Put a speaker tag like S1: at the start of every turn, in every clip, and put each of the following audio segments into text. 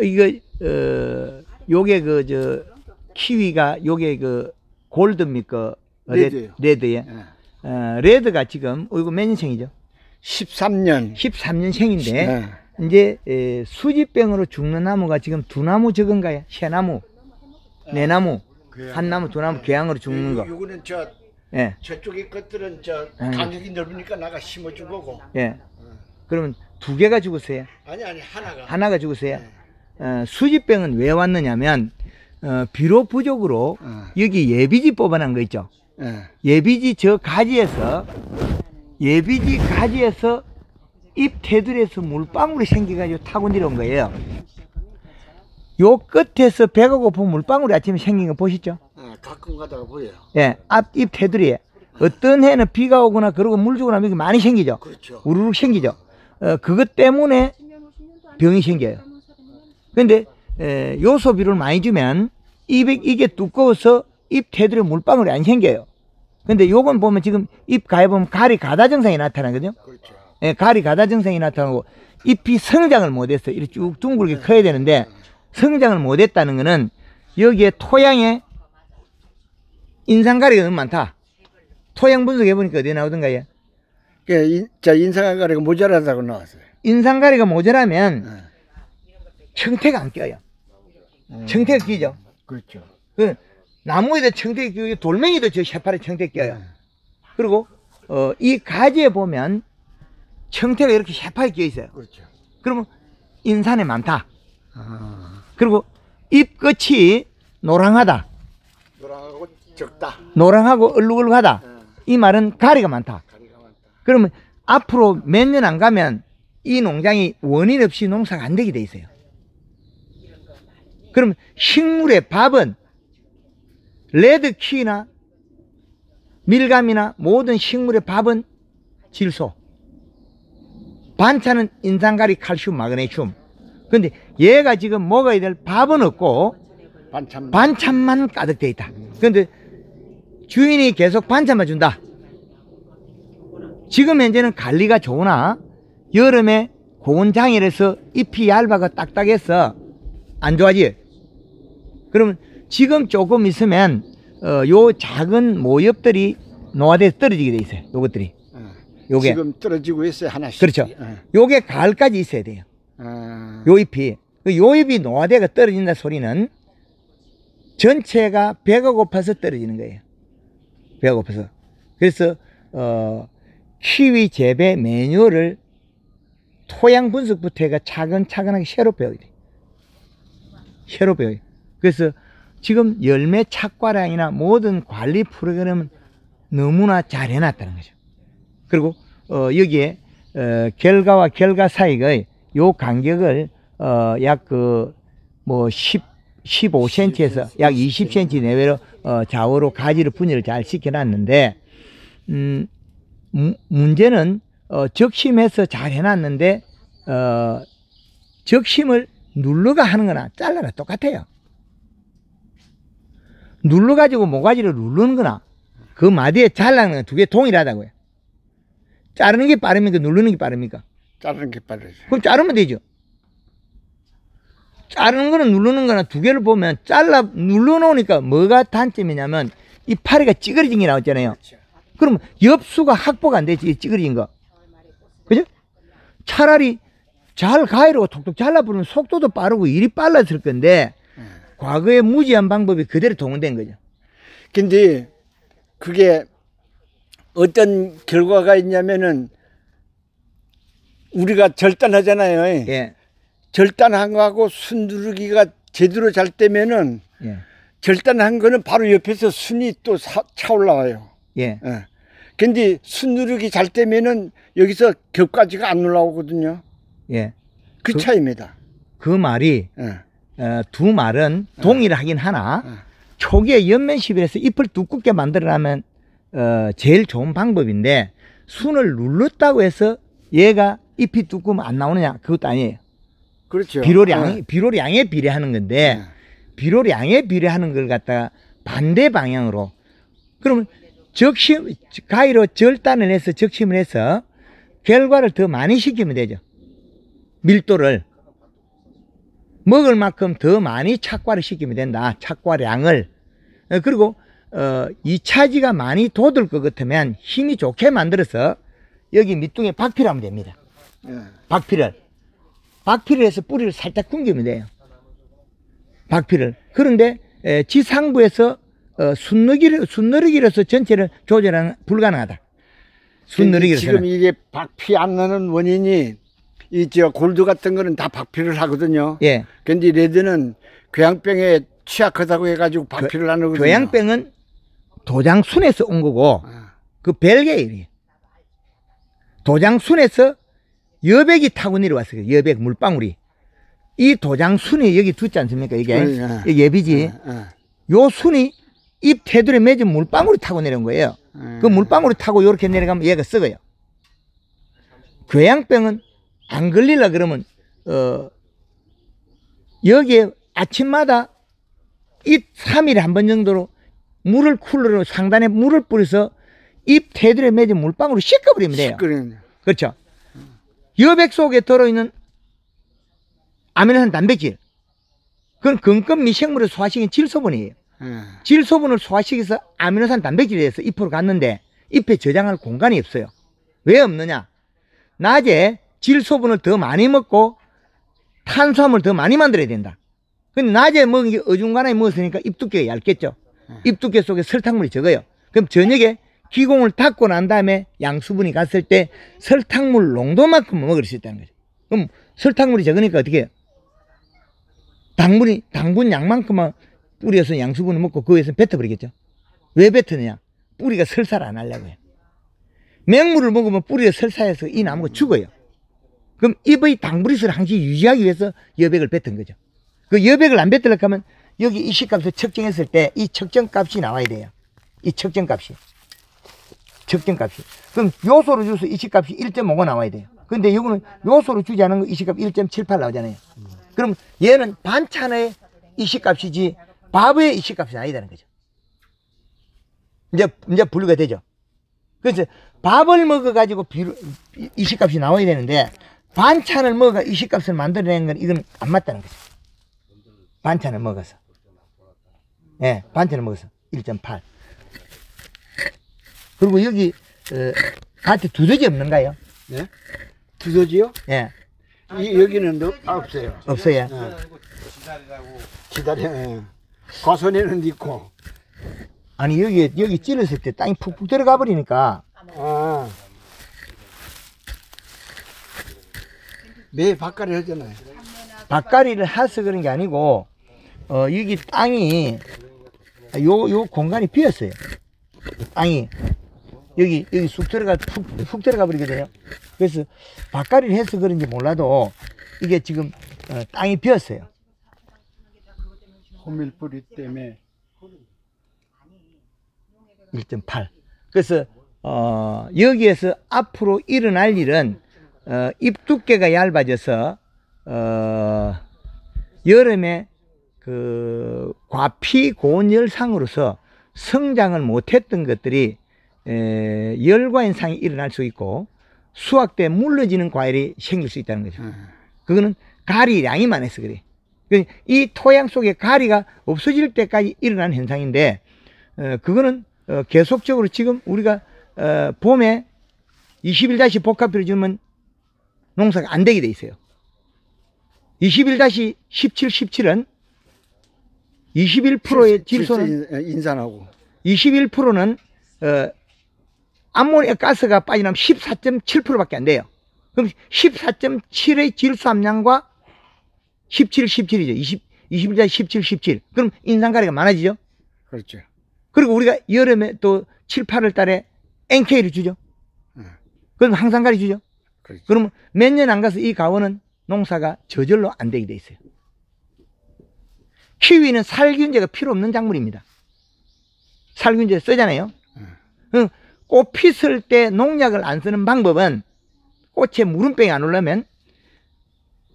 S1: 이거 요게 키위가 요게 골드입니까?
S2: 레드요.
S1: 레드에.
S2: 네.
S1: 레드가 지금 이거 몇 년생이죠?
S2: 13년.
S1: 13년생인데
S2: 네.
S1: 이제 수지병으로 죽는 나무가 지금 2나무 적은가요? 3나무, 4나무, 1나무, 2나무 개항으로 죽는 거.
S2: 요거는
S1: 예.
S2: 저쪽에 것들은 간격이 넓으니까 나가 심어준 거고.
S1: 예. 그러면 2개가 죽었어요.
S2: 아니 하나가.
S1: 하나가 죽었어요. 수지병은 왜 왔느냐면 비료 부족으로 여기 예비지 뽑아낸 거 있죠. 예비지 가지에서 잎 테두리에서 물방울이 생겨가지고 타고 내려온 거예요. 요 끝에서 배가 고픈 물방울이 아침에 생긴 거 보시죠?
S2: 가끔 가다가 보여요.
S1: 예, 앞잎 테두리에. 어떤 해는 비가 오거나 그러고 물 주고 나면 이게 많이 생기죠.
S2: 그렇죠.
S1: 우르륵 생기죠. 그것 때문에 병이 생겨요. 근데 요소 비료를 많이 주면 이게 두꺼워서 잎 테두리에 물방울이 안 생겨요. 근데 요건 보면 지금 잎 가에 보면 가리 가다 증상이 나타나거든요.
S2: 그렇죠.
S1: 예, 가리 가다 증상이 나타나고 잎이 성장을 못했어요. 이렇게 쭉 둥글게 커야 되는데 성장을 못했다는 거는 여기에 토양에 인산가리가 너무 많다. 토양 분석해 보니까 어디에 나오던가요?
S2: 인산가리가 모자라다고 나왔어요.
S1: 인산가리가 모자라면 청태가 안 껴요. 청태가 끼죠.
S2: 그렇죠.
S1: 그 나무에도 청태가 끼고 돌멩이도 저 새파래 청태가 껴요. 그리고 이 가지에 보면 청태가 이렇게 새파랗게 끼어 있어요.
S2: 그렇죠.
S1: 그러면 인산에 많다. 그리고 잎 끝이 노랑하다.
S2: 노랑하고 적다.
S1: 노랑하고 얼룩얼룩하다. 이 말은 가리가 많다.
S2: 가리가 많다.
S1: 그러면 앞으로 몇 년 안 가면 이 농장이 원인 없이 농사가 안 되게 돼 있어요. 그럼 식물의 밥은 레드키나 밀감이나 모든 식물의 밥은 질소, 반찬은 인산가리, 칼슘, 마그네슘. 근데 얘가 지금 먹어야 될 밥은 없고 반찬만 가득 돼 있다. 근데 주인이 계속 반찬만 준다. 지금 현재는 관리가 좋으나 여름에 고온장애라서 잎이 얇아가 딱딱해서 안 좋아지. 그러면 지금 조금 있으면 요 작은 모엽들이 노화돼서 떨어지게 돼 있어요. 요것들이. 요게
S2: 지금 떨어지고 있어요. 하나씩.
S1: 그렇죠. 요게 가을까지 있어야 돼요. 요 잎이. 요 잎이 노화돼가 떨어진다 소리는 전체가 배가 고파서 떨어지는 거예요. 배가 고파서. 그래서 키위 재배 매뉴얼을 토양 분석부터 해가 차근차근하게 새로 배워야 돼. 새로 배워요. 그래서 지금 열매 착과량이나 모든 관리 프로그램은 너무나 잘 해놨다는 거죠. 그리고 여기에 결과와 결과 사이의 요 간격을 약 15cm에서 약 20cm 내외로 좌우로 가지를 분열을 잘 시켜놨는데 문제는 적심해서 잘 해놨는데 적심을 눌러가 하는 거나 잘라라 똑같아요. 눌러가지고 모가지를 누르는 거나 그 마디에 잘라는 건 두 개 동일하다고요. 자르는 게 빠릅니까? 누르는 게 빠릅니까?
S2: 자르는 게 빠르죠.
S1: 그럼 자르면 되죠. 자르는 거는 누르는 거나 두 개를 보면 눌러 놓으니까 뭐가 단점이냐면 이 파리가 찌그러진 게 나왔잖아요. 그럼 엽수가 확보가 안 되지, 찌그러진 거. 그죠? 차라리 잘 가위로 톡톡 잘라버리면 속도도 빠르고 일이 빨랐을 건데 과거의 무지한 방법이 그대로 동원된 거죠.
S2: 근데 그게 어떤 결과가 있냐면은 우리가 절단하잖아요.
S1: 예.
S2: 절단한 거하고 순두르기가 제대로 잘 되면은
S1: 예.
S2: 절단한 거는 바로 옆에서 순이 또 차올라와요.
S1: 예.
S2: 예. 근데 순누르기 잘 되면은 여기서 겹가지가 안 올라오거든요.
S1: 예.
S2: 그 차이입니다.
S1: 그 말이 두 말은 동일하긴 하나 초기에 연면시비에서 잎을 두껍게 만들어내면 제일 좋은 방법인데 순을 눌렀다고 해서 얘가 잎이 두꺼우면 안 나오느냐? 그것도 아니에요.
S2: 그렇죠.
S1: 비료량에 비례하는 건데 비료량에 비례하는 걸 갖다가 반대 방향으로 그러면 가위로 절단을 해서 적심을 해서 결과를 더 많이 시키면 되죠. 밀도를. 먹을 만큼 더 많이 착과를 시키면 된다. 착과량을. 그리고 2차지가 많이 돋을 것 같으면 힘이 좋게 만들어서 여기 밑둥에 박피를 하면 됩니다. 박피를 해서 뿌리를 살짝 굶기면 돼요. 박피를. 그런데 지상부에서 순너리기로서 전체를 조절하는 불가능하다. 순너리기로서.
S2: 지금 이게 박피 안 나는 원인이 이 골드 같은 거는 다 박피를 하거든요.
S1: 예.
S2: 근데 레드는 궤양병에 취약하다고 해가지고 박피를 안 하거든요.
S1: 궤양병은 도장순에서 온 거고 그 벨게일이에요. 도장순에서 여백이 타고 내려왔어요. 여백 물방울이. 이 도장순이 여기 두지 않습니까? 이게 예비지. 요 순이 잎 테두리에 맺은 물방울이 타고 내려온 거예요. 그 물방울이 타고 이렇게 내려가면 얘가 썩어요. 궤양병은 안 걸리려 그러면 여기에 아침마다 잎 3일에 한 번 정도로 물을 쿨러로 상단에 물을 뿌려서 잎 테두리에 맺은 물방울을 씻어버리면 돼요. 그렇죠. 여백 속에 들어있는 아미노산 단백질, 그건 근권 미생물을 소화시킨 질소분이에요. 질소분을 소화시켜서 아미노산 단백질에 대해서 잎으로 갔는데 잎에 저장할 공간이 없어요. 왜 없느냐? 낮에 질소분을 더 많이 먹고 탄수화물을 더 많이 만들어야 된다. 근데 낮에 먹은 게 어중간하게 먹었으니까 잎 두께가 얇겠죠. 잎 두께 속에 설탕물이 적어요. 그럼 저녁에 기공을 닫고 난 다음에 양수분이 갔을 때 설탕물 농도만큼 먹을 수 있다는 거죠. 그럼 설탕물이 적으니까 어떻게 해요? 당분 양만큼만 뿌려서 양수분을 먹고 그 위에서 뱉어버리겠죠. 왜 뱉느냐? 뿌리가 설사를 안 하려고 해요. 맹물을 먹으면 뿌리가 설사해서 이 나무가 죽어요. 그럼 잎의 당분리수를 항상 유지하기 위해서 여백을 뱉은 거죠. 그 여백을 안 뱉으려고 하면 여기 이 시값을 측정했을 때 이 측정값이 나와야 돼요. 이 측정값이. 그럼 요소로 줘서 이 시값이 1.5가 나와야 돼요. 근데 이거는 요소로 주지 않은 거 이 시값 1.78 나오잖아요. 그럼 얘는 반찬의 이 시값이지 밥의 이 시값이 아니다는 거죠. 이제 분류가 되죠. 그래서 밥을 먹어가지고 이 시값이 나와야 되는데 반찬을 먹어 이 시값을 만들어내는 건 이건 안 맞다는 거죠. 반찬을 먹어서. 예, 반찬을 먹어서 1.8. 그리고 여기 밭에 두더지 없는가요?
S2: 네? 두더지요?
S1: 예.
S2: 여기는 없어요.
S1: 없어요.
S2: 기다려. 과선에는 있고.
S1: 아니 여기 찔렀을 때 땅이 푹푹 들어가 버리니까.
S2: 매 밭갈이 하잖아요.
S1: 밭갈이를 해서 그런 게 아니고 여기 땅이 요 공간이 비었어요. 땅이 여기 쑥 들어가 버리거든요. 그래서 밭갈이를 해서 그런지 몰라도 이게 지금 땅이 비었어요.
S2: 호밀뿌리 때문에
S1: 1.8. 그래서 여기에서 앞으로 일어날 일은 잎 두께가 얇아져서 여름에 그 과피 고온열상으로서 성장을 못했던 것들이 열과 현상이 일어날 수 있고 수확 때 물러지는 과일이 생길 수 있다는 거죠. 그거는 가리량이 많아서 그래. 이 토양 속에 가리가 없어질 때까지 일어나는 현상인데 그거는 계속적으로 지금 우리가 봄에 21- 복합비를 주면 농사가 안 되게 돼 있어요. 21-17, 17은 21%의 질소는
S2: 인산하고
S1: 21%는 암모니아 가스가 빠져나면 14.7%밖에 안 돼요. 그럼 14.7의 질소 함량과 17, 17이죠. 21-17, 17. 그럼 인산가리가 많아지죠.
S2: 그렇죠.
S1: 그리고 우리가 여름에 또 7, 8월 달에 NK를 주죠. 그럼 항산가리 주죠.
S2: 그렇죠.
S1: 그러면 몇 년 안 가서 이 가원은 농사가 저절로 안 되게 돼 있어요. 키위는 살균제가 필요 없는 작물입니다. 살균제 쓰잖아요. 꽃 피었을 때 농약을 안 쓰는 방법은 꽃에 무름병이 안 오려면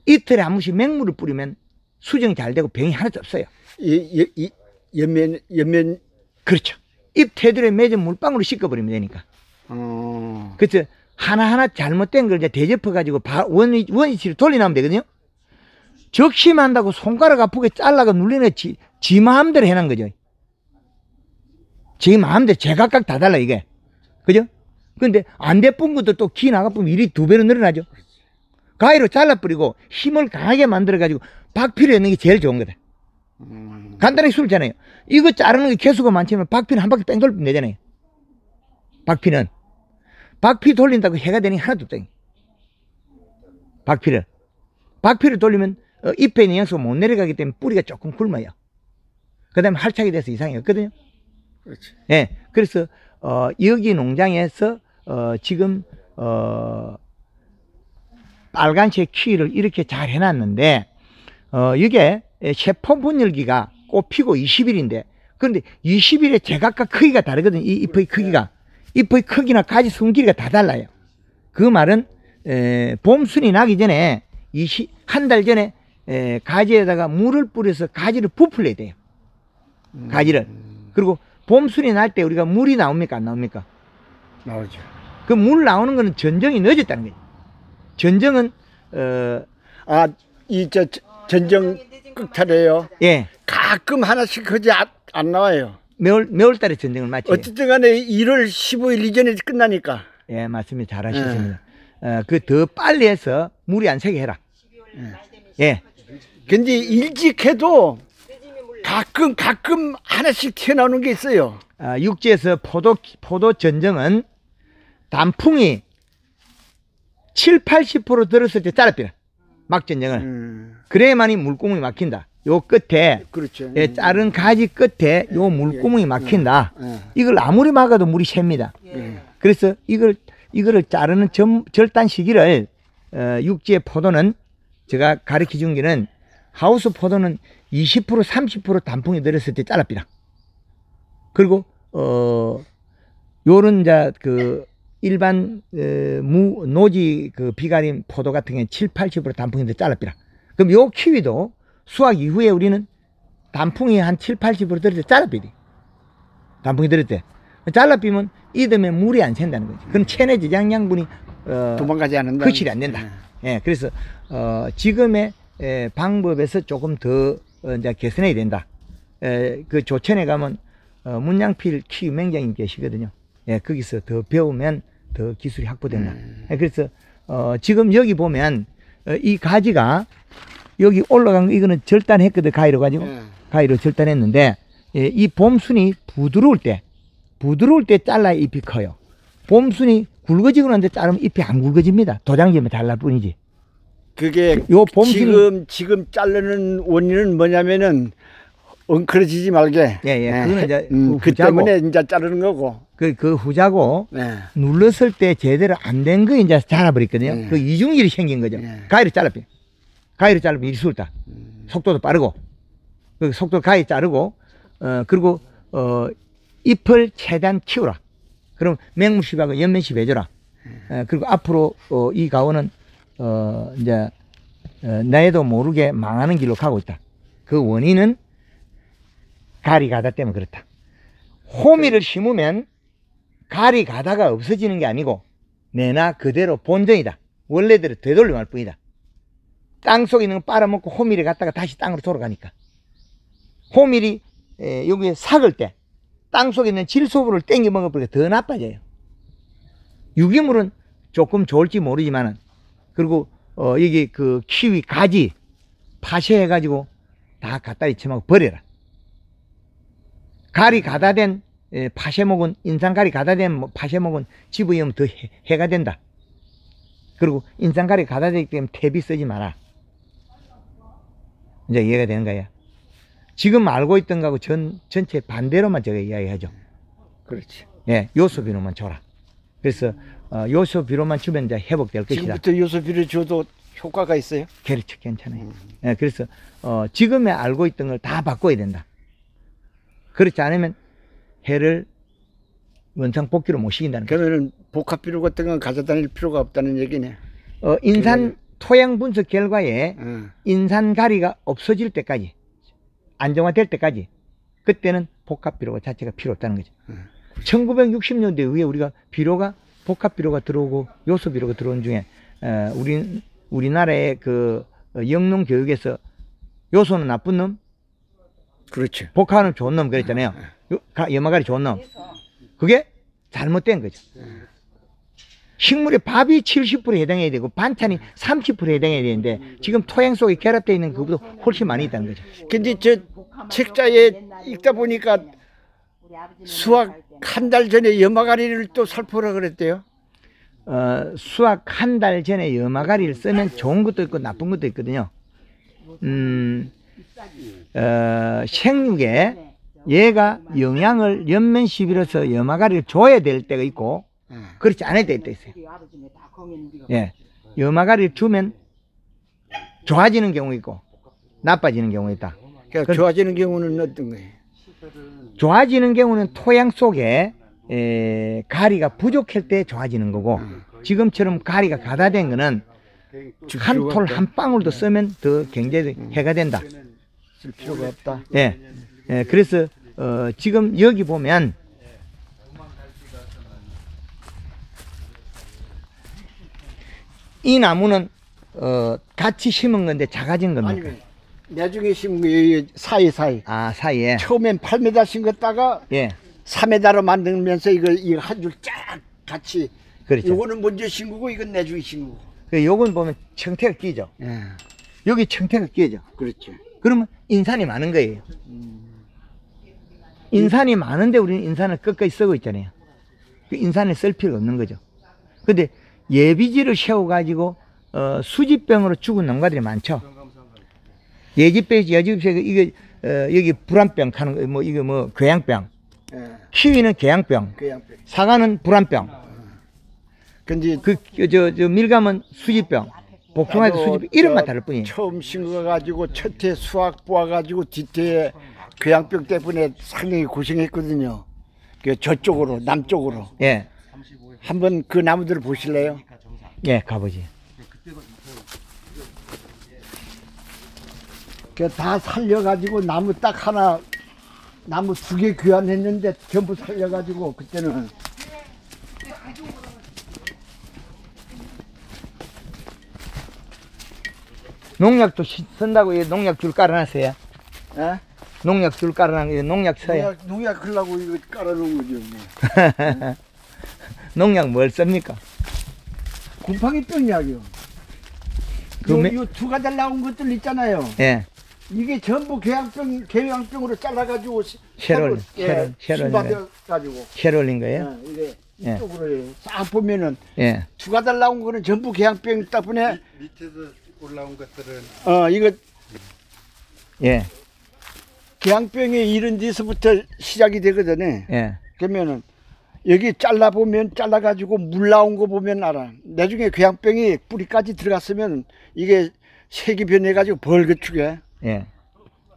S1: 이틀에 한 번씩 맹물을 뿌리면 수정이 잘 되고 병이 하나도 없어요.
S2: 옆면
S1: 그렇죠. 잎 테두리에 맺은 물방울을 씻어버리면 되니까. 그래서 하나하나 잘못된 걸 이제 대접해가지고 원위치를 돌려놓으면 되거든요. 적심한다고 손가락 아프게 잘라가 눌리는 지 마음대로 해놓은 거죠. 지 마음대로 제각각 다 달라, 이게. 그죠? 근데 안 대뿐 것도 또 기 나가쁘면 일이 2배로 늘어나죠. 가위로 잘라버리고 힘을 강하게 만들어가지고 박피를 넣는 게 제일 좋은 거다. 간단하게 술잖아요. 이거 자르는 게 개수가 많지만 박피는 한 바퀴 뺑 돌리면 되잖아요. 박피는. 박피 돌린다고 해가 되는 게 하나도 없다. 박피를 돌리면 잎에 있는 영양소가 못 내려가기 때문에 뿌리가 조금 굶어요. 그 다음에 할착이 돼서 이상이 없거든요.
S2: 그렇지.
S1: 예. 그래서, 여기 농장에서, 지금, 빨간색 키위를 이렇게 잘 해놨는데, 이게 세포 분열기가 꽃피고 20일인데, 그런데 20일에 제각각 크기가 다르거든요. 이 잎의 크기가. 잎의 크기나 가지 숨길이가 다 달라요. 그 말은, 봄순이 나기 전에, 한 달 전에, 가지에다가 물을 뿌려서 가지를 부풀려야 돼요. 가지를. 그리고 봄순이 날 때 우리가 물이 나옵니까? 안 나옵니까?
S2: 나오죠.
S1: 그 물 나오는 거는 전정이 늦었다는 거예요. 전정은,
S2: 전정 끝탈이에요.
S1: 예.
S2: 가끔 하나씩 그지 안 나와요.
S1: 매월 달에 전정을 마쳐요.
S2: 어쨌든 간에 1월 15일 이전에 끝나니까.
S1: 예, 맞습니다. 잘 하셨습니다. 그 더 빨리 해서 물이 안 새게 해라. 예.
S2: 근데 일찍 해도 가끔 하나씩 튀어나오는 게 있어요.
S1: 육지에서 포도 전정은 단풍이 70~80% 들었을 때 잘라버려. 막 전정을. 그래야만이 물구멍이 막힌다. 요 끝에,
S2: 그렇죠.
S1: 예, 자른 가지 끝에 요 물구멍이 막힌다. 이걸 아무리 막아도 물이 셉니다. 그래서 이거를 자르는 절단 시기를, 육지의 포도는 제가 가르쳐 준 게는 하우스 포도는 20% 30% 단풍이 들었을 때 잘라버려. 그리고, 요런 일반, 노지 비가림 포도 같은 경우에 70~80% 단풍이 잘라버려. 그럼 요 키위도 수확 이후에 우리는 단풍이 한 70~80% 들을 때 잘라버려. 단풍이 들을 때. 잘라비면 이 때문에 물이 안 샌다는 거지. 그럼 체내 저장 양분이,
S2: 도망가지 않는다.
S1: 거칠이 안 된다. 예, 그래서, 지금의 방법에서 조금 더 이제 개선해야 된다. 그 조천에 가면, 문양필 키위 맹장님 계시거든요. 예, 거기서 더 배우면 더 기술이 확보된다. 예, 그래서, 지금 여기 보면, 이 가지가 여기 올라간 거, 이거는 절단했거든, 가위로 가지고. 가위로 절단했는데, 예, 이 봄순이 부드러울 때 잘라야 잎이 커요. 봄순이 굵어지고 난데 자르면 잎이 안 굵어집니다. 도장지면 잘날 뿐이지.
S2: 그게
S1: 요 봄순이
S2: 지금 자르는 원인은 뭐냐면은 엉클어지지 말게.
S1: 그거는 이제
S2: 그 때문에 이제 자르는 거고.
S1: 그 후자고 눌렀을 때 제대로 안 된 거 이제 잘라버렸거든요. 그 이중일이 생긴 거죠. 가위로 잘라버려. 가위로 자르면 일이 수월다. 속도도 빠르고. 그 속도 가위 자르고, 그리고 잎을 최대한 키우라. 그럼 맹물씨하고 연면씨 해줘라. 그리고 앞으로 이 가원은 이제 나에도 모르게 망하는 길로 가고 있다. 그 원인은 가리 가다 때문에 그렇다. 호미를 심으면 가리 가다가 없어지는 게 아니고 내나 그대로 본전이다. 원래대로 되돌려 할 뿐이다. 땅속에 있는 거 빨아먹고 호미를 갖다가 다시 땅으로 돌아가니까. 호밀이 여기에 삭을 때 땅속에 있는 질소물을 땡겨 먹어버리니까 더 나빠져요. 유기물은 조금 좋을지 모르지만은, 그리고 여기 그 키위 가지 파쇄해가지고 다 갖다 잊혀먹고 버려라. 가리 가다 된 파쇄목은, 인삼가리 가다 된 파쇄목은 집어이으면 더 해가 된다. 그리고 인삼가리 가다 되기 때문에 퇴비 쓰지 마라. 이제 이해가 되는 거야. 지금 알고 있던 거하고 전체 반대로만 제가 이야기하죠.
S2: 그렇지.
S1: 예, 요소 비료만 줘라. 그래서 요소 비료만 주면 이제 회복될 것이다.
S2: 지금부터 요소 비료 줘도 효과가 있어요?
S1: 그렇죠, 괜찮아요. 예, 그래서 지금에 알고 있던 걸 다 바꿔야 된다. 그렇지 않으면 해를 원상복귀로 못 시킨다는 거죠.
S2: 그러면은 복합 비료 같은 건 가져다닐 필요가 없다는 얘기네.
S1: 인산 토양 분석 결과에 인산가리가 없어질 때까지, 안정화될 때까지, 그때는 복합 비료 자체가 필요 없다는 거죠. 1960년대 이후에 우리가 복합 비료가 들어오고 요소 비료가 들어온 중에 우리나라의 그 영농 교육에서 요소는 나쁜 놈,
S2: 그렇죠.
S1: 복화는 좋은 놈 그랬잖아요. 염화가리 좋은 놈. 그게 잘못된 거죠. 식물의 밥이 70% 해당해야 되고 반찬이 30% 해당해야 되는데 지금 토양 속에 결합되어 있는 그것보다 훨씬 많이 있다는 거죠.
S2: 근데 저 책자에 읽다 보니까 수학 한 달 전에 염화가리를 또 살포라 그랬대요.
S1: 수학 한 달 전에 염화가리를 쓰면 좋은 것도 있고 나쁜 것도 있거든요. 생육에 얘가 영양을 연면시비로서 염화가리를 줘야 될 때가 있고 그렇지 않을 때가 있어요. 예, 염화가리를 주면 좋아지는 경우 있고 나빠지는 경우 있다.
S2: 그러니까 좋아지는 경우는 어떤 거예요?
S1: 좋아지는 경우는 토양 속에 가리가 부족할 때 좋아지는 거고 지금처럼 가리가 가다된 거는 한 톨 한 방울도 쓰면 더 굉장히 해가 된다.
S2: 쓸 필요가 없다.
S1: 예, 그래서 지금 여기 보면 이 나무는 같이 심은 건데 작아진 겁니까?
S2: 아니, 나중에 심은 거 사이사이.
S1: 아, 사이에.
S2: 처음엔 8m 심었다가
S1: 예,
S2: 3m로 만들면서 이거 한 줄 쫙 같이.
S1: 그렇죠.
S2: 이거는 먼저 심고 이건 나중에 심고.
S1: 요건 보면 청태가 끼죠.
S2: 예.
S1: 여기 청태가 끼죠.
S2: 그렇죠.
S1: 그러면 인산이 많은 거예요. 인산이 많은데 우리는 인산을 끝까지 쓰고 있잖아요. 그 인산을 쓸 필요가 없는 거죠. 근데 예비지를 세워가지고 수지병으로 죽은 농가들이 많죠. 예지병, 여지병, 이거 여기 불안병 하는 거, 뭐 이거 뭐 궤양병,
S2: 예.
S1: 키위는 궤양병,
S2: 그양병.
S1: 사과는 불안병,
S2: 근데
S1: 저 밀감은 수지병, 복숭아도 수지병 이름만 다를 뿐이에요.
S2: 처음 심어가지고 첫해 수확 뽑아가지고 뒤태에 궤양병 때문에 상당히 고생했거든요. 그 저쪽으로 남쪽으로.
S1: 예,
S2: 한번 그 나무들을 보실래요?
S1: 예, 가보지.
S2: 그 다 살려가지고 나무 딱 하나, 나무 2개 교환했는데 전부 살려가지고 그때는.
S1: 농약도 쓴다고 이 농약 줄 깔아놨어요.
S2: 예?
S1: 농약 줄 깔아놨는 농약 써요.
S2: 농약 하려고 이거 깔아놓은 거죠. 뭐.
S1: 농약 뭘 씁니까?
S2: 곰팡이병 약이요. 요 2가지 나온 것들 있잖아요.
S1: 예,
S2: 이게 전부 궤양병으로 잘라가지고
S1: 쉐롤,
S2: 예,
S1: 쉐롤,
S2: 받아가지고
S1: 쉐 올린 거예요?
S2: 이게
S1: 예.
S2: 이쪽으로 싹 보면은
S1: 예,
S2: 2가지 나온 거는 전부 궤양병 때문에
S3: 밑에서 올라온 것들은
S2: 이거
S1: 예,
S2: 궤양병이 이런 데서부터 시작이 되거든요.
S1: 예,
S2: 그러면은 여기 잘라가지고 물 나온 거 보면 알아. 나중에 궤양병이 뿌리까지 들어갔으면 이게 색이 변해가지고 벌겋게.
S1: 예.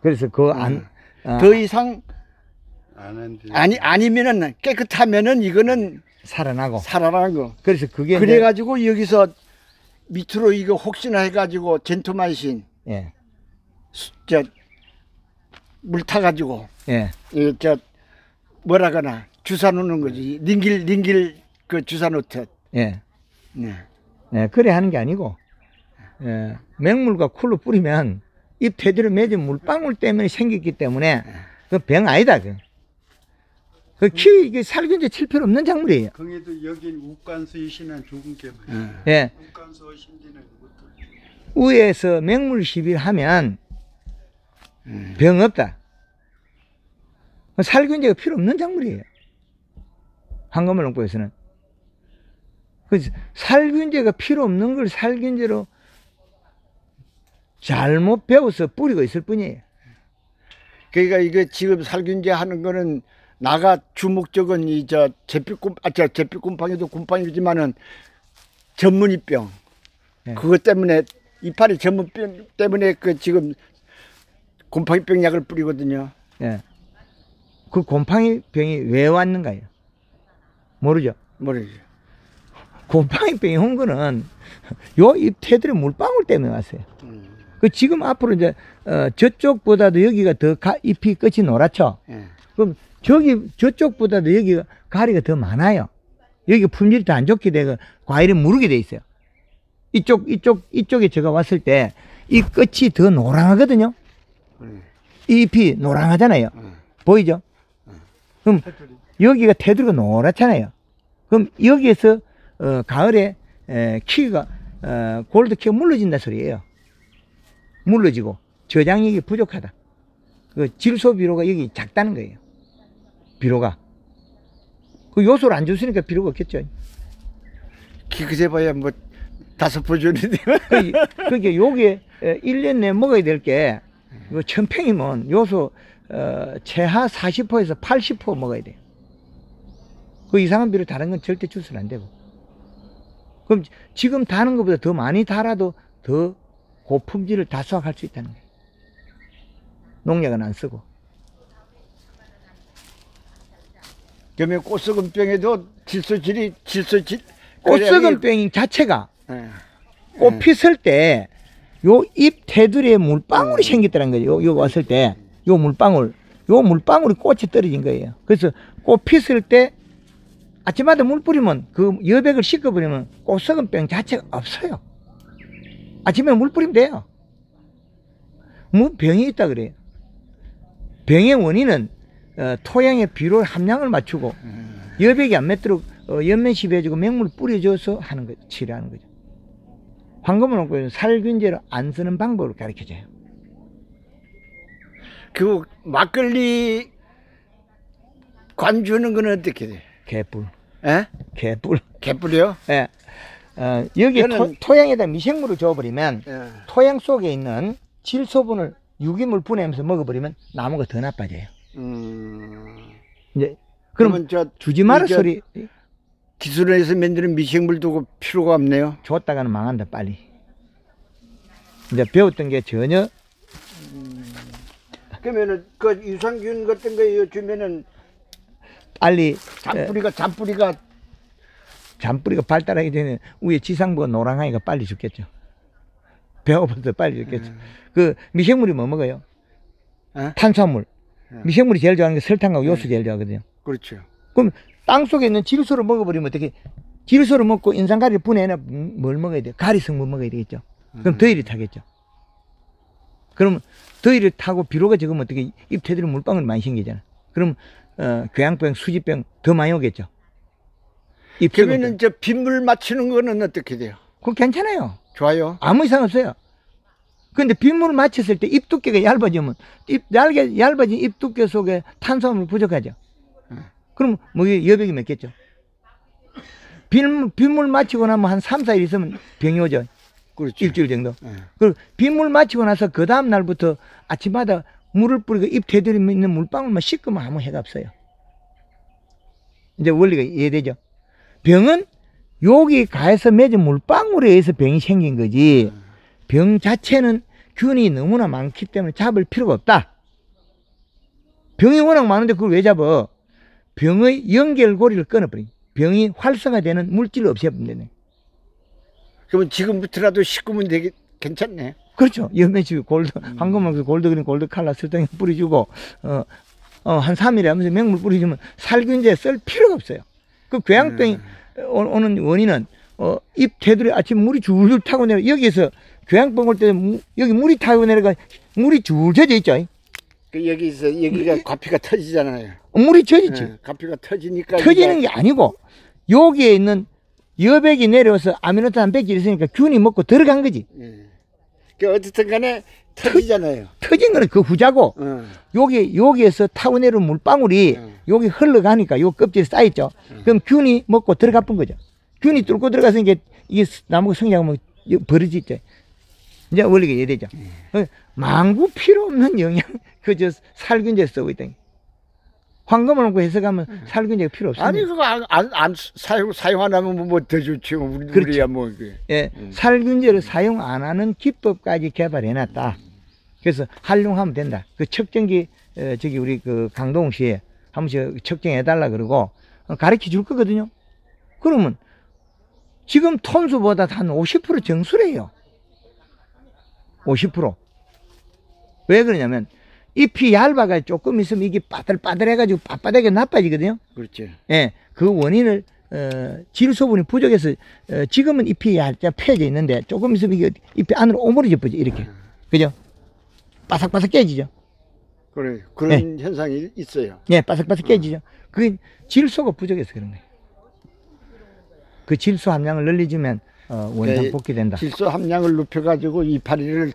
S1: 그래서 그
S2: 더 이상
S3: 아는데
S2: 아니면은 깨끗하면은 이거는
S1: 살아나고.
S2: 살아나는 거.
S1: 그래서 그게 이제-
S2: 그래가지고 여기서 밑으로 이거 혹시나 해가지고 젠토마이신
S1: 예,
S2: 물 타가지고
S1: 예,
S2: 뭐라거나 주사 놓는 거지. 링길 그 주사 놓듯.
S1: 예,
S2: 네.
S1: 예. 그래 하는 게 아니고, 예, 맹물과 쿨로 뿌리면 잎 테두리에 맺은 물방울 때문에 생겼기 때문에 그 병 아니다. 그 키위 이게 살균제 칠 필요 없는 작물이에요.
S3: 거기도 여긴 우간수이신은 좋은 게
S1: 예,
S3: 우간수 신디는 것도
S1: 위에서 맹물 시비하면 병 없다. 살균제가 필요 없는 작물이에요. 한가물 농법에서는. 그래서 살균제가 필요 없는 걸 살균제로 잘못 배워서 뿌리고 있을 뿐이에요.
S2: 그러니까 이거 지금 살균제 하는 거는 나가 주목적은 잿빛곰팡이도 곰팡이지만은 전문이병.
S1: 네.
S2: 그것 때문에 이파리 전문병 때문에 그 지금 곰팡이병 약을 뿌리거든요.
S1: 예. 그 곰팡이 병이 왜 왔는가요? 모르죠.
S2: 모르죠.
S1: 곰팡이 병이 온 거는 요 잎 테두리 물방울 때문에 왔어요. 그 지금 앞으로 이제 저쪽보다도 여기가 더 잎이 끝이 노랗죠.
S2: 예.
S1: 그럼 저쪽보다도 여기가 가리가 더 많아요. 여기 품질이 더 안 좋게 되고 과일이 무르게 돼 있어요. 이쪽에 제가 왔을 때 이 끝이 더 노랑하거든요. 이 잎이 노랑하잖아요. 보이죠? 그럼 여기가 테두리가 노랗잖아요. 그럼 여기에서 가을에 키가 골드 키가 물러진다 소리예요. 물러지고 저장력이 부족하다. 그 질소 비료가 여기 작다는 거예요. 비료가 그 요소를 안 줬으니까 필요가 없겠죠.
S2: 기그제 봐야 뭐 5번 줬는데.
S1: 그게 요게 1년 내에 먹어야 될 게 1000평이면 요소 최하 40%에서 80% 먹어야 돼요. 그 이상한 비료 다른 건 절대 주스는 안 되고. 그럼 지금 다는 것보다 더 많이 달아도 더 고품질을 다 수확할 수 있다는 거예요. 농약은 안 쓰고.
S2: 그러면 꽃썩은병에도 질소질
S1: 꽃썩은병 자체가
S2: 예.
S1: 꽃 피을 때 요 잎 테두리에 물방울이 생겼다는 거예요. 요 왔을 때 요 물방울이 꽃에 떨어진 거예요. 그래서 꽃 피을 때 아침마다 물 뿌리면 그 여백을 씻어버리면 꽃썩은병 자체가 없어요. 아침에 물 뿌리면 돼요. 병이 있다 그래요. 병의 원인은 토양의 비료 함량을 맞추고 여백이 안 맺도록 연면시비해주고 맹물 뿌려줘서 하는 거죠. 치료하는 거죠. 황금은 살균제로 안 쓰는 방법을 가르쳐줘요.
S2: 그 막걸리 관주는 건 어떻게 돼?
S1: 개뿔.
S2: 예?
S1: 개뿔.
S2: 개뿔이요?
S1: 예. 여기
S2: 저는-
S1: 토양에다 미생물을 줘버리면
S2: 예.
S1: 토양 속에 있는 질소분을 유기물 분해하면서 먹어버리면 나무가 더 나빠져요. 이제 그럼
S2: 그러면 저
S1: 주지 마라
S2: 이게
S1: 소리
S2: 기술원에서 만드는 미생물 두고 필요가 없네요.
S1: 줬다가는 망한다 빨리. 이제 배웠던 게 전혀
S2: 그러면은 그 유산균 같은 거 주면은
S1: 빨리
S2: 잔뿌리가
S1: 발달하기 전에 위에 지상부가 노랑하니까 빨리 죽겠죠. 배고파서 빨리 죽겠죠. 그 미생물이 뭐 먹어요?
S2: 에?
S1: 탄수화물. 미생물이 제일 좋아하는 게 설탕하고 요소 제일 좋아하거든요.
S2: 그렇죠.
S1: 그럼 땅 속에 있는 질소를 먹어버리면 어떻게? 질소를 먹고 인산가리를 분해해나 뭘 먹어야 돼요? 가리 성분 먹어야 되겠죠. 그럼 더위를 타겠죠. 그럼 더위를 타고 비료가 적으면 어떻게 잎 테두리 물방울이 많이 생기잖아. 그럼 궤양병, 수지병 더 많이 오겠죠.
S2: 그러면은 저 빗물 맞추는 거는 어떻게 돼요?
S1: 그거 괜찮아요.
S2: 좋아요.
S1: 아무 이상 없어요. 근데 빗물을 맞췄을 때 잎 두께가 얇아지면 얇아진 잎 두께 속에 탄수화물이 부족하죠. 그럼 뭐 여백이 맺겠죠. 빗물 맞히고 나면 한 3, 4일 있으면 병이 오죠.
S2: 그렇죠.
S1: 일주일 정도. 그리고 빗물 맞히고 나서 그 다음 날부터 아침마다 물을 뿌리고 잎 테두리에 있는 물방울만 씻으면 아무 해가 없어요. 이제 원리가 이해되죠. 병은 여기 가에서 맺은 물방울에 의해서 병이 생긴 거지 병 자체는 균이 너무나 많기 때문에 잡을 필요가 없다. 병이 워낙 많은데 그걸 왜 잡아? 병의 연결고리를 끊어버려. 병이 활성화되는 물질을 없애버리네.
S2: 그러면 지금부터라도 씻으면 되게 괜찮네.
S1: 그렇죠. 연매주 골드, 황금망수 골드그린 골드칼라 설탕 뿌려주고 한 3일에 하면서 맹물 뿌려주면 살균제 쓸 필요가 없어요. 그 궤양병이 오는 원인은 잎 테두리 아침 물이 줄줄 타고 내려 여기에서 궤양병 올 때 여기 물이 타고 내려가 물이 줄 젖어 있죠.
S2: 그 여기가 과피가 터지잖아요.
S1: 물이 젖었지.
S2: 과피가 터지니까
S1: 터지는 게 아니고 여기에 있는 여백이 내려와서 아미노산 단백질이 있으니까 균이 먹고 들어간 거지.
S2: 그 어쨌든 간에 터지잖아요.
S1: 터진 거는 그 후자고 여기에서 타고 내려온 물방울이 여기 흘러가니까 요 껍질에 쌓였죠. 그럼 균이 먹고 들어가 본 거죠. 균이 뚫고 들어가서 이게 나무가 성장하면 버려지죠. 이제 원리가 이해되죠. 망구 필요 없는 영양 그저 살균제 쓰고 있다. 황금을 놓고 해석하면 살균제가 필요 없습니다.
S2: 아니 그거 안 사용 안 하면 뭐 더 좋지.
S1: 그렇죠.
S2: 우리야 뭐 이게.
S1: 예, 살균제를 사용 안 하는 기법까지 개발해 놨다. 그래서 활용하면 된다. 그 척정기 저기 우리 그 강동시에 한 번씩 척정해 달라 그러고 가르쳐 줄 거거든요. 그러면 지금 톤수보다 한 50% 정수래요. 50%. 왜 그러냐면 잎이 얇아가 조금 있으면 이게 빠들빠들해가지고 빳빳하게 나빠지거든요.
S2: 그렇지.
S1: 예, 그 원인을 질소분이 부족해서 지금은 잎이 얇게 펴져 있는데 조금 있으면 이게 잎이 안으로 오므려져 버죠. 이렇게. 그죠? 바삭바삭 깨지죠.
S2: 그래 그런 현상이 있어요.
S1: 예, 바삭바삭 깨지죠. 그게 질소가 부족해서 그런 거예요. 그 질소 함량을 늘려주면 원상 복귀된다.
S2: 질소 함량을 높여가지고 이파리를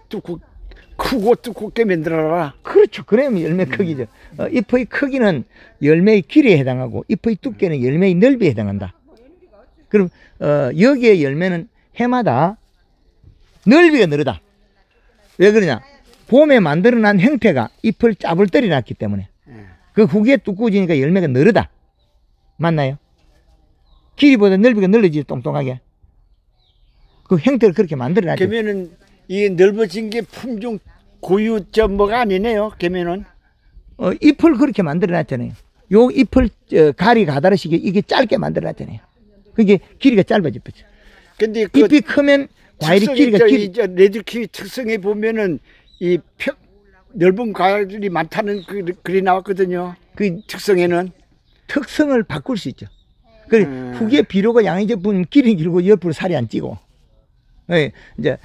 S2: 크고 두껍게 만들어라.
S1: 그렇죠. 그러면 열매 크기죠. 잎의 크기는 열매의 길이에 해당하고 잎의 두께는 열매의 넓이에 해당한다. 그럼 여기에 열매는 해마다 넓이가 늘어다. 왜 그러냐? 봄에 만들어난 형태가 잎을 짜불떨이 놨기 때문에 그 후기에 두꺼워지니까 열매가 늘어다. 맞나요? 길이보다 넓이가 늘어지지 똥똥하게. 그 형태를 그렇게 만들어놨죠.
S2: 그러면은 이게 넓어진 게 품종 고유점 뭐가 아니네요. 그러면은
S1: 잎을 그렇게 만들어놨잖아요. 요 잎을 가리 가다르시게 이게 짧게 만들어놨잖아요. 그게 길이가 짧아졌죠.
S2: 근데
S1: 잎이 크면 과일이 길이가
S2: 레드키위 특성에 보면은 이 넓은 과일이 많다는 글이 나왔거든요. 그 특성에는
S1: 특성을 바꿀 수 있죠. 그 후기에 비료가 양이 적으면 길이 길고 옆으로 살이 안 찌고, 이제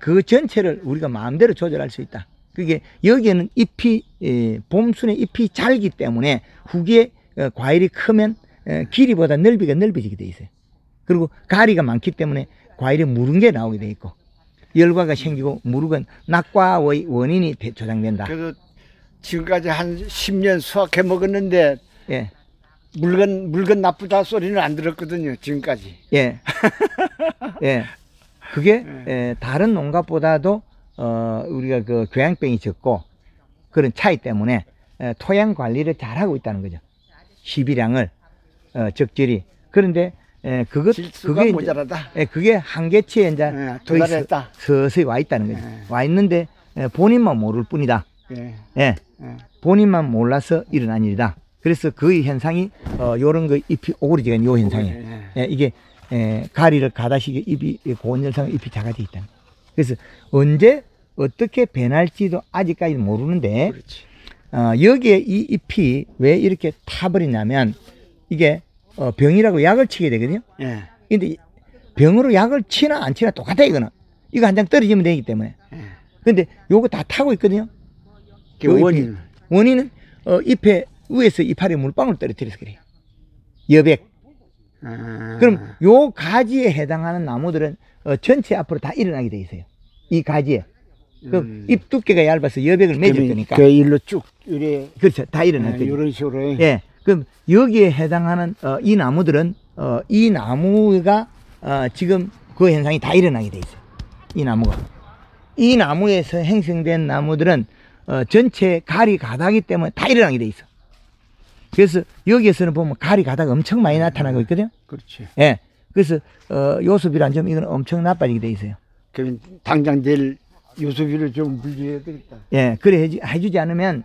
S1: 그 전체를 우리가 마음대로 조절할 수 있다. 그게 여기에는 잎이 봄순에 잎이 잘기 때문에 후기에 과일이 크면 길이보다 넓이가 넓어지게 돼 있어요. 그리고 가리가 많기 때문에 과일에 무른 게 나오게 돼 있고 열과가 생기고 무르건 낙과의 원인이 조장된다.
S2: 그래서 지금까지 한 10년 수확해 먹었는데
S1: 예.
S2: 물건 나쁘다 소리는 안 들었거든요. 지금까지.
S1: 예. 예. 그게 다른 농가보다도 우리가 그 교양병이 적고 그런 차이 때문에 토양 관리를 잘하고 있다는 거죠. 시비량을 적절히. 그런데
S2: 그게 모자라다.
S1: 그게 한계치에 이제
S2: 도달했다.
S1: 서서히 와 있다는 거죠. 와 있는데 본인만 모를 뿐이다.
S2: 예.
S1: 본인만 몰라서 일어난 일이다. 그래서 그 현상이 요런 거 잎이 오그러지는 요 현상이에요. 이게 가리를 가다시게 잎이 고온 열상 잎이 작아져 있다. 그래서 언제 어떻게 변할지도 아직까지 모르는데 여기에 이 잎이 왜 이렇게 타버리냐면 이게 병이라고 약을 치게 되거든요. 근데 병으로 약을 치나 안 치나 똑같아 이거는. 이거 한 장 떨어지면 되기 때문에. 근데 요거 다 타고 있거든요. 그 원인은 잎에 위에서 이파리 물방울 떨어뜨려서 그래요. 여백. 그럼 요 가지에 해당하는 나무들은 전체 앞으로 다 일어나게 돼 있어요. 이 가지에. 그럼 잎 두께가 얇아서 여백을 맺었으니까.
S2: 그 일로 쭉 이래.
S1: 그렇죠. 다 일어날 거죠.
S2: 이런 식으로.
S1: 예. 그럼 여기에 해당하는 이 나무들은 이 나무가 지금 그 현상이 다 일어나게 돼 있어요. 이 나무가. 이 나무에서 형성된 나무들은 전체 가리 가닥이기 때문에 다 일어나게 돼 있어. 그래서 여기에서는 보면 가리 가닥 엄청 많이 나타나고 있거든요.
S2: 그렇지.
S1: 예. 그래서 요소비란 점 이건 엄청 나빠지게 돼 있어요.
S2: 그럼 당장 내일 요소비를 좀 분리해야 되겠다.
S1: 예. 그래 해주지 않으면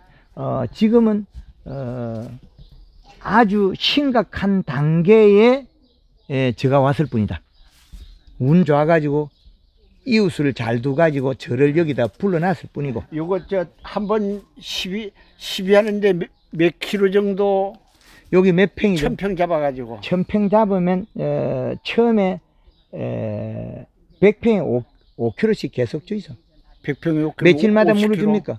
S1: 지금은 아주 심각한 단계에 저가 왔을 뿐이다. 운 좋아가지고 이웃을 잘 두가지고 저를 여기다 불러놨을 뿐이고.
S2: 요거 한번 시비하는데 몇 킬로 정도?
S1: 여기 몇 평이죠?
S2: 1000평 잡아가지고.
S1: 1000평 잡으면 처음에 100평에 5kg씩 계속 주이소.
S2: 100평에 5kg.
S1: 며칠마다 물을 줍니까?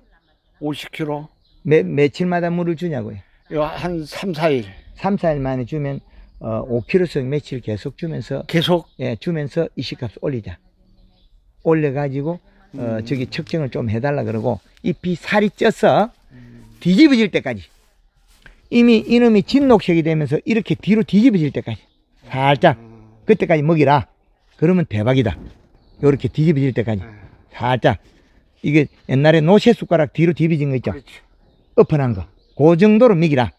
S2: 50kg.
S1: 며칠마다 물을 주냐고요?
S2: 한 3, 4일.
S1: 3, 4일 만에 주면 5kg씩 며칠 계속 주면서 주면서 이식값 올리자. 올려가지고 저기 측정을 좀 해달라 그러고 잎이 살이 쪄서 뒤집어질 때까지 이미 이놈이 진녹색이 되면서 이렇게 뒤로 뒤집어질 때까지 살짝 그때까지 먹이라. 그러면 대박이다. 이렇게 뒤집어질 때까지 살짝. 이게 옛날에 노새 숟가락 뒤로 뒤집어진 거 있죠. 엎어난 거. 그 정도로 먹이라.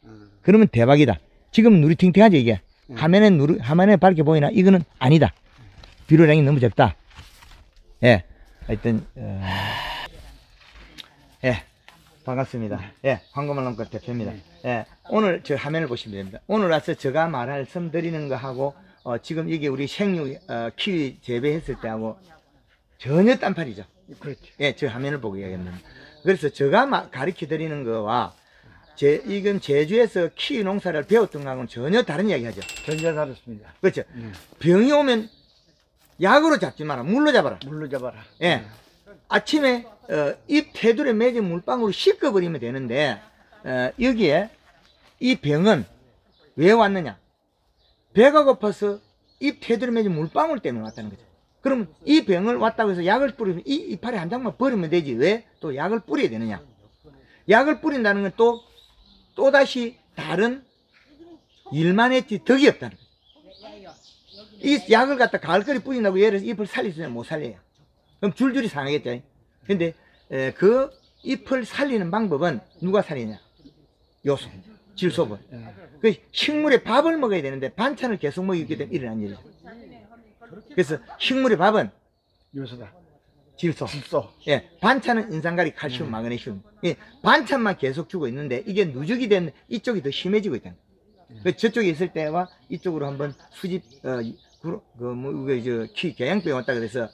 S1: 그러면 대박이다. 지금 누리팅팅하죠 이게. 화면에 밝게 보이나? 이거는 아니다. 비료량이 너무 적다. 예. 하여튼 예. 반갑습니다. 예. 황금알람꽃 대표입니다. 예. 오늘 저 화면을 보시면 됩니다. 오늘 와서 제가 말씀드리는 거 하고 지금 이게 우리 생육 키위 재배했을 때하고 전혀 딴판이죠.
S2: 그렇죠.
S1: 예. 저 화면을 보고 이야기합니다. 그래서 제가 가르쳐 드리는 거와 이건 제주에서 키위 농사를 배웠던 거하고는 전혀 다른 이야기 하죠.
S2: 전혀 다릅니다.
S1: 그렇죠. 병이 오면 약으로 잡지 마라. 물로 잡아라.
S2: 물로 잡아라.
S1: 예. 아침에 잎 테두리에 맺은 물방울을 씻어버리면 되는데 여기에 이 병은 왜 왔느냐? 배가 고파서 잎 테두리에 맺은 물방울 때문에 왔다는 거죠. 그러면 이 병을 왔다고 해서 약을 뿌리면 이 이파리 한 장만 버리면 되지 왜 또 약을 뿌려야 되느냐? 약을 뿌린다는 건 또다시 다른 일만 했지 덕이 없다는 거죠. 이 약을 갖다 가을거리 뿌린다고 예를 들어서 잎을 살릴 수 있으면 못 살려요. 그럼 줄줄이 상하겠죠. 근데 그 잎을 살리는 방법은 누가 살리냐? 요소, 질소분. 그 식물에 밥을 먹어야 되는데 반찬을 계속 먹이기 때문에 일어난 일이죠. 그래서 식물의 밥은
S2: 요소다.
S1: 질소.
S2: 질소.
S1: 예, 반찬은 인산가리, 칼슘, 마그네슘. 예, 반찬만 계속 주고 있는데 이게 누적이 된 이쪽이 더 심해지고 있다. 저쪽에 있을 때와 이쪽으로 한번 수집 개양병 왔다 그래서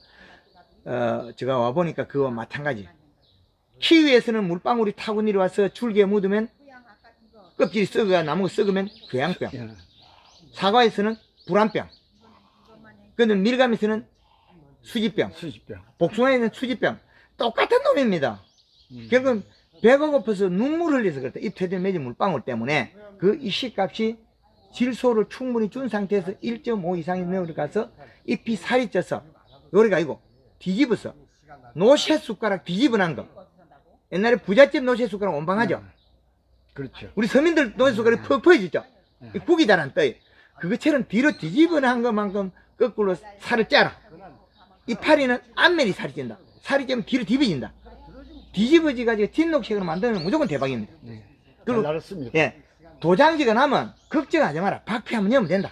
S1: 제가 와 보니까 그와 마찬가지. 키위에서는 물방울이 타고 내려와서 줄기에 묻으면 껍질이 썩어가 나무가 썩으면 괴양병. 사과에서는 불안병. 근데 밀감에서는 수지병. 복숭아에는 수지병. 똑같은 놈입니다. 결국은 배가 고파서 눈물 흘려서 그렇다. 잎 테두리에 맺은 물방울 때문에 그 이식값이 질소를 충분히 준 상태에서 1.5 이상이 내려가서 잎이 살이 쪄서 요리가 아니고 뒤집어서 노새 숟가락 뒤집어 난 거. 옛날에 부잣집 노새 숟가락 원방하죠.
S2: 그렇죠.
S1: 우리 서민들 노새 숟가락이 퍽퍽해지죠. 국이 잘 안 떠요. 그것처럼 뒤로 뒤집어 난 것만큼 거꾸로 살을 짜라. 이파리는 앞면이 살이 찐다. 살이 찌면 뒤로 뒤집어진다. 뒤집어지 가지고 진녹색으로 만들면 무조건 대박입니다.
S2: 그리고 알았습니다.
S1: 예, 도장지가 나면 걱정하지 마라. 박피하면 넣으면 된다.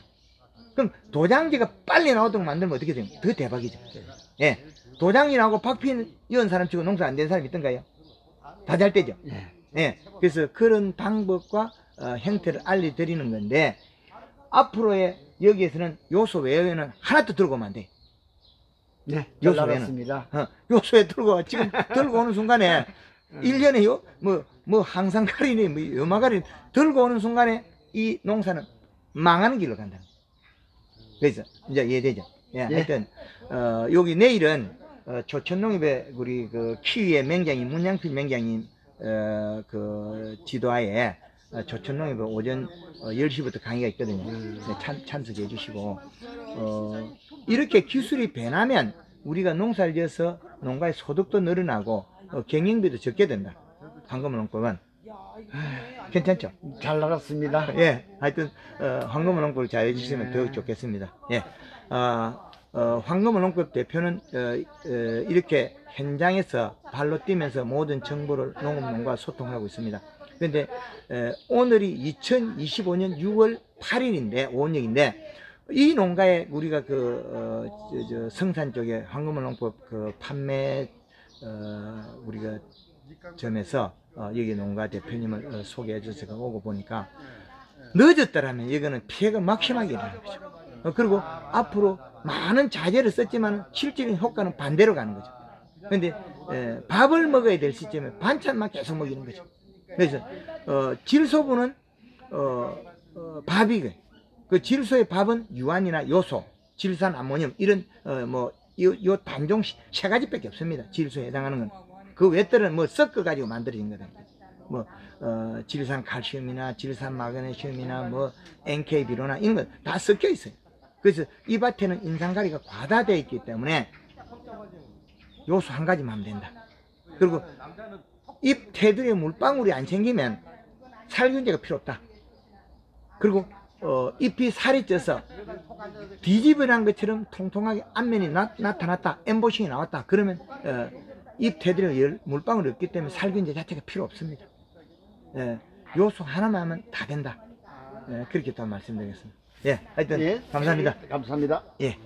S1: 그럼 도장지가 빨리 나오도록 만들면 어떻게 돼요? 더 대박이죠. 예, 도장지 나오고 박피 이은 사람 치고 농사 안 된 사람이 있던가요? 다 잘 되죠. 예, 그래서 그런 방법과 형태를 알려드리는 건데 앞으로의 여기에서는 요소 외에는 하나도 들고 오면 안 돼.
S2: 네, 잘 알았습니다.
S1: 요소에 들고 지금 들고 오는 순간에 1년에 뭐 항상가리니 뭐 염화가리 들고 오는 순간에 이 농사는 망하는 길로 간다. 그래서 이제 이해되죠? 예, 하여튼 여기 내일은 조천농협의 우리 그 키위의 맹장님 문양필 맹장님 그 지도하에 조천농협의 오전 10시부터 강의가 있거든요. 참석해 주시고 이렇게 기술이 변하면 우리가 농사를 지어서 농가의 소득도 늘어나고 경영비도 적게 된다. 황금농법은 괜찮죠?
S2: 잘 알았습니다.
S1: 예, 하여튼 황금농법을 잘 해주시면 더 좋겠습니다. 예, 황금농법 대표는 이렇게 현장에서 발로 뛰면서 모든 정보를 농업농가와 소통하고 있습니다. 그런데 오늘이 2025년 6월 8일인데 5원역인데 이 농가에 우리가 그 성산 쪽에 황금농법 그 판매 우리가 점에서 여기 농가 대표님을 소개해 주셔서 오고 보니까 늦었더라면 이거는 피해가 막심하게 일어나는 거죠. 그리고 앞으로 많은 자재를 썼지만 실질적인 효과는 반대로 가는 거죠. 그런데 밥을 먹어야 될 시점에 반찬만 계속 먹이는 거죠. 그래서 질소분은 밥이고 그 질소의 밥은 유황이나 요소, 질산, 아모늄 이런 요 단종 세 가지밖에 없습니다. 질소에 해당하는 건. 그 외들은 뭐 섞어 가지고 만들어진 거다. 뭐 질산 칼슘이나 질산 마그네슘이나 뭐 NK 비료나 이런 건 다 섞여 있어요. 그래서 이 밭에는 인산가리가 과다되어 있기 때문에 요소 한 가지만 하면 된다. 그리고 잎 테두리에 물방울이 안 생기면 살균제가 필요 없다. 그리고 잎이 살이 쪄서 뒤집어난 것처럼 통통하게 앞면이 나타났다. 엠보싱이 나왔다. 그러면 잎 테두리에 물방울이 없기 때문에 살균제 자체가 필요 없습니다. 요소 하나만 하면 다 된다. 그렇게 또 말씀드리겠습니다. 예, 하여튼
S2: 예,
S1: 감사합니다.
S2: 감사합니다.
S1: 예.